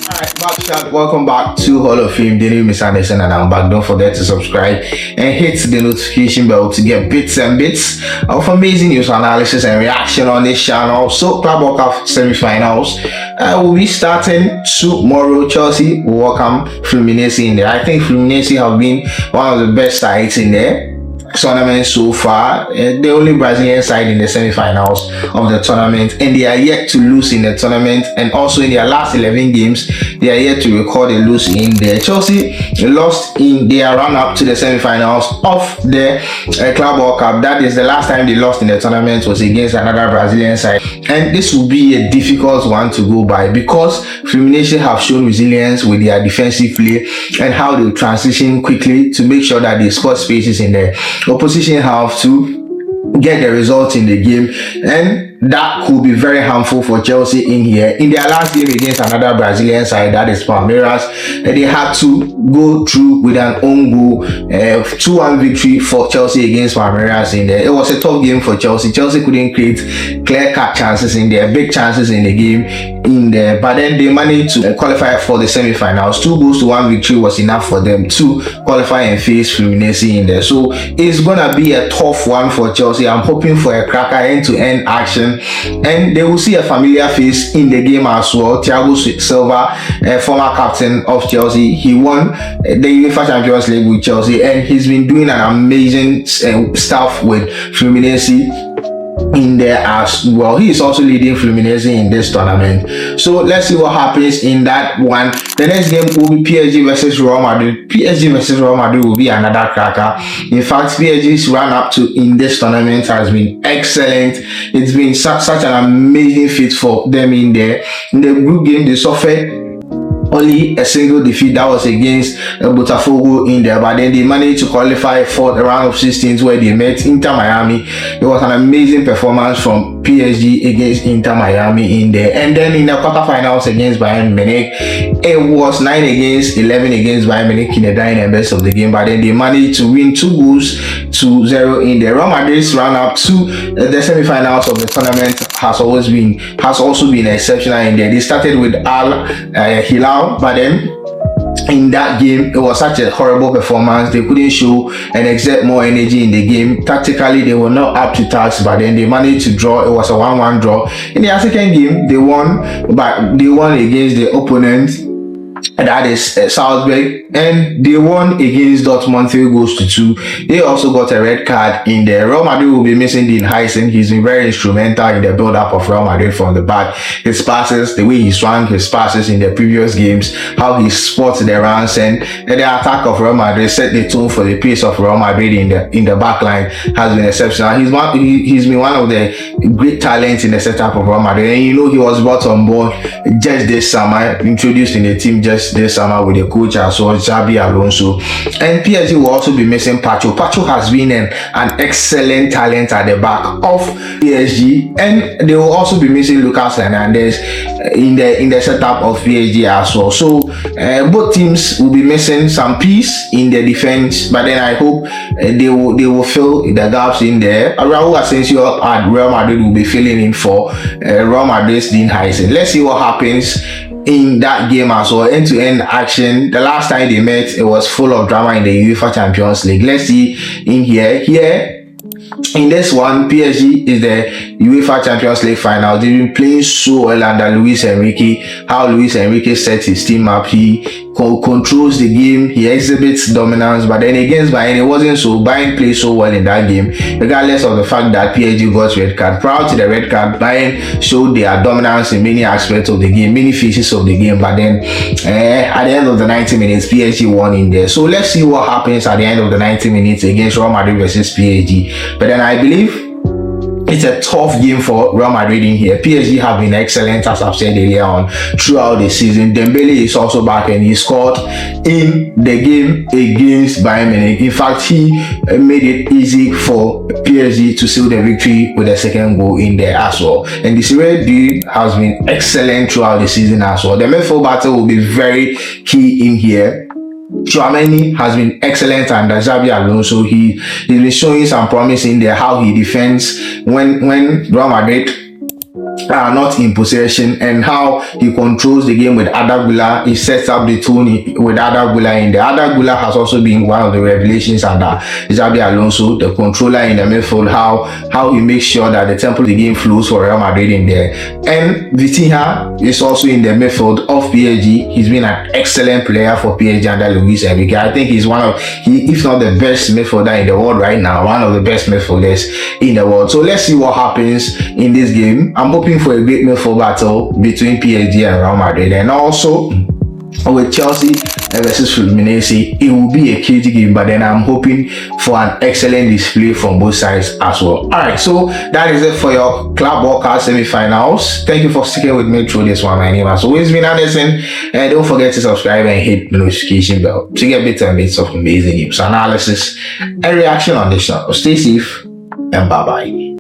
Alright, back welcome back to Hall of Fame. The name is Anderson and I'm back. Don't forget to subscribe and hit the notification bell to get bits and bits of amazing news analysis and reaction on this channel. So, Club World Cup semi-finals will be starting tomorrow. Chelsea will welcome Fluminense in there. I think Fluminense have been one of the best sides in there tournament so far. The only Brazilian side in the semi-finals of the tournament, and they are yet to lose in the tournament, and also in their last 11 games they are yet to record a lose in there. Chelsea lost in their run-up to the semi-finals of the Club World Cup. That is the last time they lost in the tournament was against another Brazilian side, and this will be a difficult one to go by because Fluminense have shown resilience with their defensive play and how they transition quickly to make sure that they score spaces in there. Opposition have to get the result in the game, and that could be very harmful for Chelsea in here. In their last game against another Brazilian side, that is Palmeiras, they had to go through with an own goal 2-1 victory for Chelsea against Palmeiras in there. It was a tough game for Chelsea. Chelsea couldn't create clear-cut chances in there, big chances in the game in there, but then they managed to qualify for the semi-finals. 2-1 victory was enough for them to qualify and face Fluminense in there. So it's gonna be a tough one for Chelsea. I'm hoping for a cracker end-to-end action, and they will see a familiar face in the game as well. Thiago Silva, former captain of Chelsea, he won the UEFA Champions League with Chelsea, and he's been doing an amazing stuff with Fluminense in there as well. He is also leading Fluminense in this tournament. So let's see what happens in that one. The next game will be PSG versus Real Madrid. PSG versus Real Madrid will be another cracker. In fact, PSG's run up to in this tournament has been excellent. It's been such an amazing feat for them in there. In the group game, they suffered only a single defeat, that was against Botafogo in there, but then they managed to qualify for the round of 16 where they met Inter Miami. It was an amazing performance from PSG against Inter Miami in there, and then in the quarterfinals against Bayern Munich, it was 9-11 against Bayern Munich in the dying best of the game, but then they managed to win 2-0 in there. Real Madrid's run up to the semi-finals of the tournament has also been exceptional in there. They started with Al Hilal, but then in that game it was such a horrible performance. They couldn't show and exert more energy in the game. Tactically they were not up to task, but then they managed to draw. It was a 1-1 draw. In their second game they won, but they won against the opponent, that is Salzburg, and they won against Dortmund 3-2. They also got a red card in there. Real Madrid will be missing Dean Heisen. He's been very instrumental in the build-up of Real Madrid from the back. His passes, the way he swung his passes in the previous games, how he spots the runs, and the attack of Real Madrid set the tone for the pace of Real Madrid in the back line has been exceptional. He's been one of the great talents in the setup of Real Madrid, and you know he was brought on board just this summer, introduced in the team just this summer with the coach as well, Xabi Alonso. And PSG will also be missing Pacho. Pacho has been an excellent talent at the back of PSG, and they will also be missing Lucas Hernandez in the setup of PSG as well. So both teams will be missing some piece in the defense, but then I hope they will fill the gaps in there. Raul Asensio at Real Madrid will be filling in for Real Madrid's Dean Heisen. Let's see what happens in that game as well. End-to-end action. The last time they met, it was full of drama in the UEFA Champions League. Let's see in here. In this one, PSG is the UEFA Champions League final. They've been playing so well under Luis Enrique. How Luis Enrique sets his team up, he controls the game, he exhibits dominance, but then against Bayern, it wasn't so. Bayern played so well in that game, regardless of the fact that PSG got red card. Prior to the red card, Bayern showed their dominance in many aspects of the game, many phases of the game, but then at the end of the 90 minutes, PSG won in there. So let's see what happens at the end of the 90 minutes against Real Madrid versus PSG. But then I believe it's a tough game for Real Madrid in here. PSG have been excellent, as I've said earlier on, throughout the season. Dembele is also back, and he scored in the game against Bayern Munich. In fact, he made it easy for PSG to seal the victory with a second goal in there as well. And this Desiree has been excellent throughout the season as well. The midfield battle will be very key in here. Chouameni has been excellent under Xabi Alonso. He's been showing some promise in there, how he defends when Real Madrid not in possession, and how he controls the game with Adagula. He sets up the tone with Adagula in there. Adagula has also been one of the revelations under Xabi Alonso, the controller in the midfield, how he makes sure that the tempo of the game flows for Real Madrid in there. And Vitinha is also in the midfield of PSG. He's been an excellent player for PSG under Luis Enrique. I think he's if not the best midfielder in the world right now, one of the best midfielders in the world. So let's see what happens in this game. I'm hoping for a great midfield battle between PSG and Real Madrid, and also with Chelsea versus Fluminense, it will be a crazy game, but then I'm hoping for an excellent display from both sides as well. Alright, so that is it for your Club World Cup semi-finals. Thank you for sticking with me through this one. My name has always been Anderson, and don't forget to subscribe and hit the notification bell to get bits and bits of amazing news, analysis, and reaction on this channel. Stay safe and bye bye.